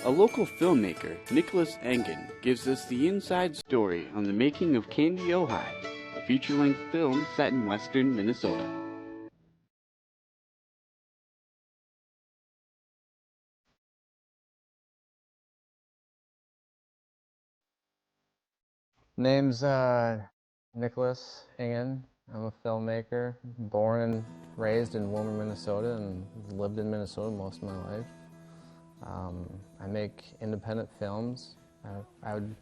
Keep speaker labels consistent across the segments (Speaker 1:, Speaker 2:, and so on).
Speaker 1: A local filmmaker, Nicholas Engen, gives us the inside story on the making of Candy Ojai, a feature-length film set in western Minnesota.
Speaker 2: Name's Nicholas Engen. I'm a filmmaker, born and raised in Willmar, Minnesota, and lived in Minnesota most of my life. I make independent films. I would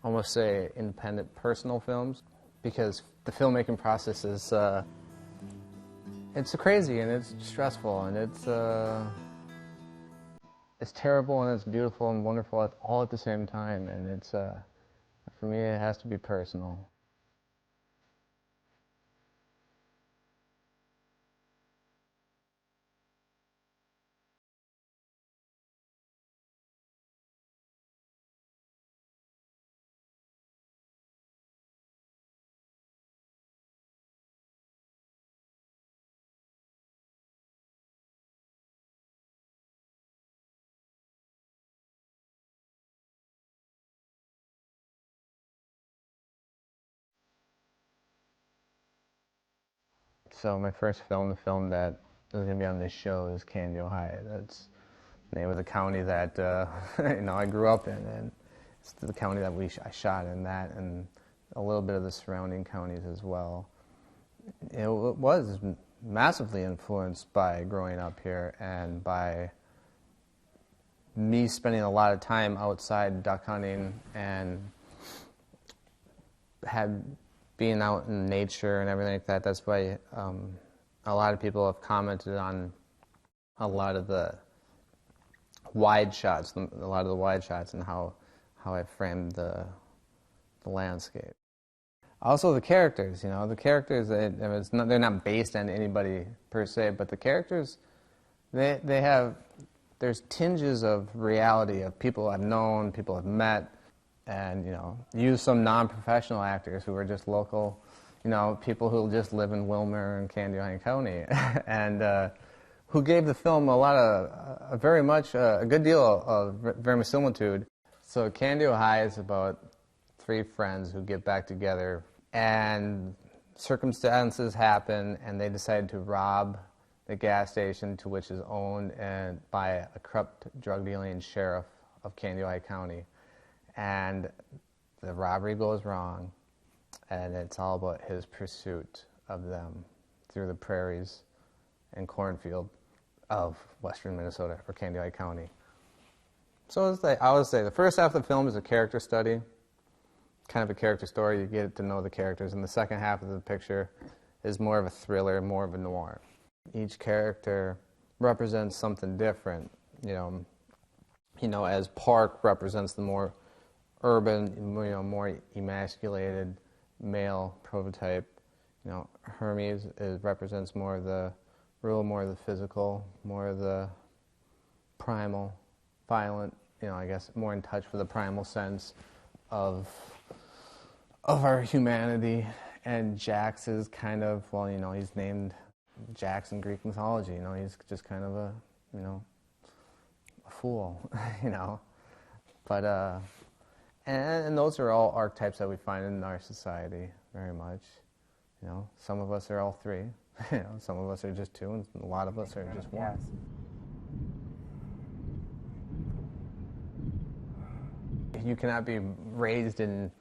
Speaker 2: almost say independent personal films, because the filmmaking process is it's crazy and it's stressful and it's terrible and it's beautiful and wonderful all at the same time, and it's for me it has to be personal. So my first film, the film that is going to be on this show, is Candy, Ohio. That's the name of the county that I grew up in, and it's the county that I shot in, that and a little bit of the surrounding counties as well. It was massively influenced by growing up here and by me spending a lot of time outside duck hunting and being out in nature and everything like that. That's why a lot of people have commented on a lot of the wide shots, and how I framed the landscape. Also the characters, they're not based on anybody per se, but the characters, there's tinges of reality of people I've known, people I've met, and use some non-professional actors who are just local, people who just live in Willmar and Candy County, and who gave the film a good deal of verisimilitude. So Candy Ojai is about three friends who get back together, and circumstances happen, and they decide to rob the gas station to which is owned by a corrupt drug-dealing sheriff of Candy Ojai County. And the robbery goes wrong, and it's all about his pursuit of them through the prairies and cornfield of western Minnesota, or Candy Ojai County. So I would say the first half of the film is a character study, kind of a character story. You get to know the characters, and the second half of the picture is more of a thriller, more of a noir. Each character represents something different, as Park represents the more urban, more emasculated male prototype. Hermes represents more of the rural, more of the physical, more of the primal, violent, I guess more in touch with the primal sense of our humanity. And Jax is kind of, he's named Jax in Greek mythology. He's just kind of a fool, But and those are all archetypes that we find in our society very much. Some of us are all three. Some of us are just two, and a lot of us are just one. You cannot be raised in,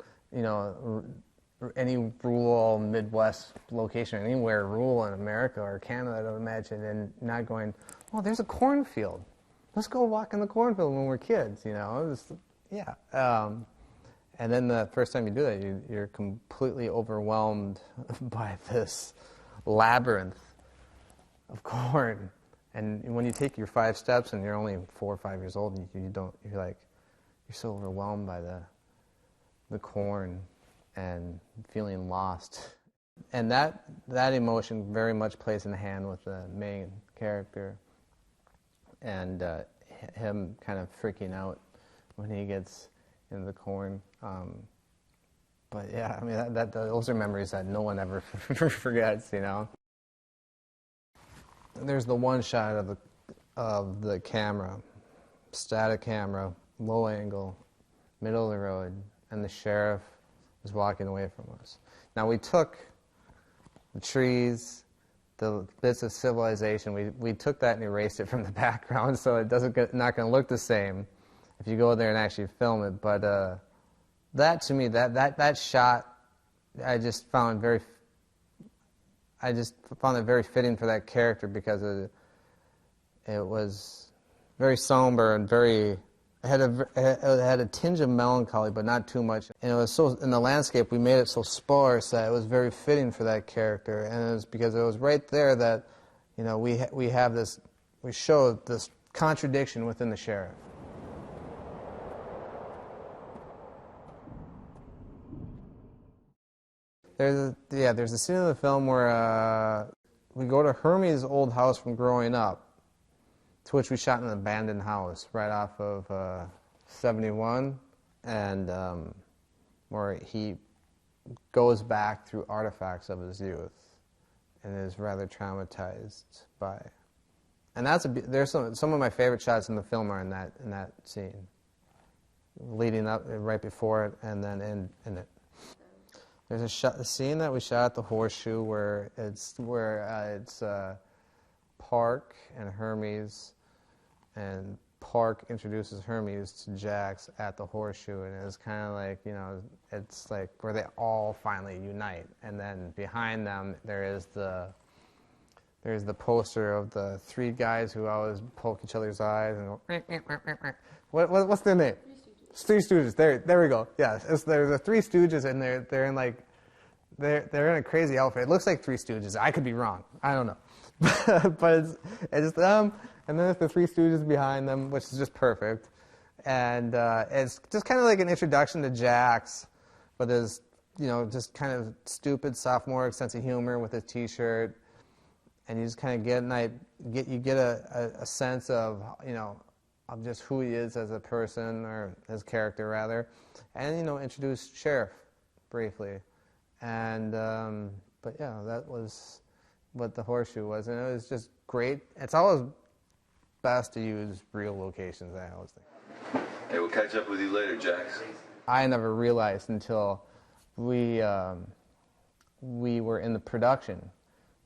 Speaker 2: any rural Midwest location, anywhere rural in America or Canada, I don't imagine, and not going, oh, there's a cornfield. Let's go walk in the cornfield when we're kids, And then the first time you do that, you're completely overwhelmed by this labyrinth of corn. And when you take your 5 steps and you're only 4 or 5 years old, and you're so overwhelmed by the corn and feeling lost. And that emotion very much plays in hand with the main character, and him kind of freaking out when he gets into the corn. But yeah, those are memories that no one ever forgets, There's the one shot of the camera, static camera, low angle, middle of the road, and the sheriff was walking away from us. Now we took the trees, the bits of civilization, we took that and erased it from the background so it not going to look the same if you go there and actually film it. But that to me, that shot, I just found it very fitting for that character because it was very somber and it had a tinge of melancholy, but not too much. And it was so, in the landscape, we made it so sparse that it was very fitting for that character. And it was because it was right there that, you know, we showed this contradiction within the sheriff. There's a scene in the film where we go to Hermie's old house from growing up, to which we shot in an abandoned house right off of 71, and where he goes back through artifacts of his youth and is rather traumatized by. And there's some of my favorite shots in the film are in that scene, leading up right before it and then in it. There's a scene that we shot at the Horseshoe where it's Park and Hermes, and Park introduces Hermes to Jax at the Horseshoe, and it's kind of like, you know, it's like where they all finally unite, and then behind them there's the poster of the three guys who always poke each other's eyes and go, what's their name? Three Stooges. There we go. Yeah, there's the Three Stooges, and they're in like they're in a crazy outfit. It looks like Three Stooges. I could be wrong. I don't know, but it's them, and then there's the Three Stooges behind them, which is just perfect. And it's just kind of like an introduction to Jax, but there's, you know, just kind of stupid sophomore sense of humor with his T-shirt, and you just kind of get a sense of, you know, of just who he is as a person, or his character rather, and, you know, introduce Sheriff briefly, and but yeah, that was what the Horseshoe was, and it was just great. It's always best to use real locations, I always think.
Speaker 3: Hey, we'll catch up with you later, Jax.
Speaker 2: I never realized until we were in the production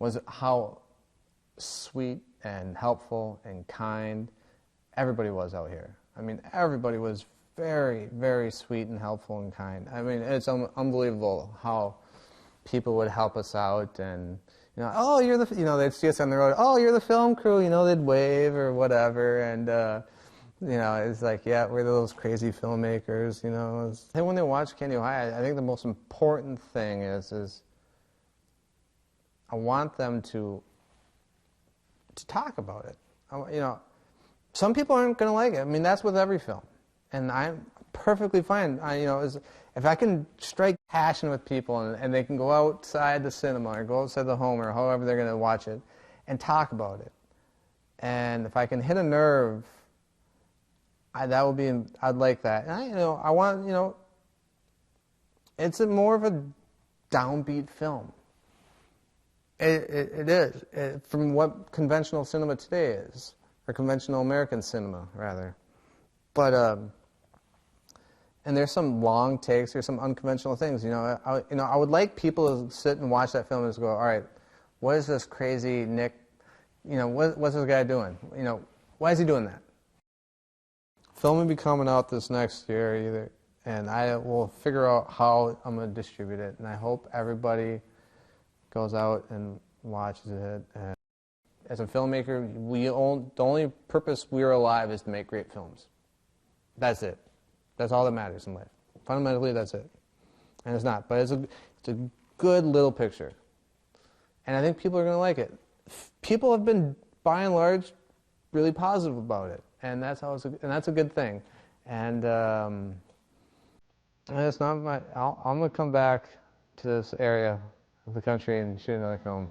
Speaker 2: was how sweet and helpful and kind everybody was out here. I mean, everybody was very, very sweet and helpful and kind. I mean, it's unbelievable how people would help us out, and, you know, oh, you're the, you know, they'd see us on the road, oh, you're the film crew, you know, they'd wave or whatever, and, you know, it's like, yeah, we're those crazy filmmakers, you know. And when they watch Candy Ohio, I think the most important thing is I want them to talk about it. You know, some people aren't going to like it. I mean, that's with every film, and I'm perfectly fine. You know, if I can strike passion with people, and they can go outside the cinema or go outside the home or however they're going to watch it, and talk about it, and if I can hit a nerve, I'd like that. And I want, you know, it's more of a downbeat film. It is, from what conventional cinema today is, or conventional American cinema, rather. But, and there's some long takes, there's some unconventional things, you know. I would like people to sit and watch that film and just go, all right, what is this crazy Nick, you know, what's this guy doing? You know, why is he doing that? Film will be coming out this next year either, and I will figure out how I'm going to distribute it, and I hope everybody goes out and watches it. And as a filmmaker, the only purpose we're alive is to make great films. That's it. That's all that matters in life. Fundamentally, that's it. And it's not, but it's a good little picture, and I think people are going to like it. People have been, by and large, really positive about it, and that's a good thing. And it's not I'm going to come back to this area of the country and shoot another film.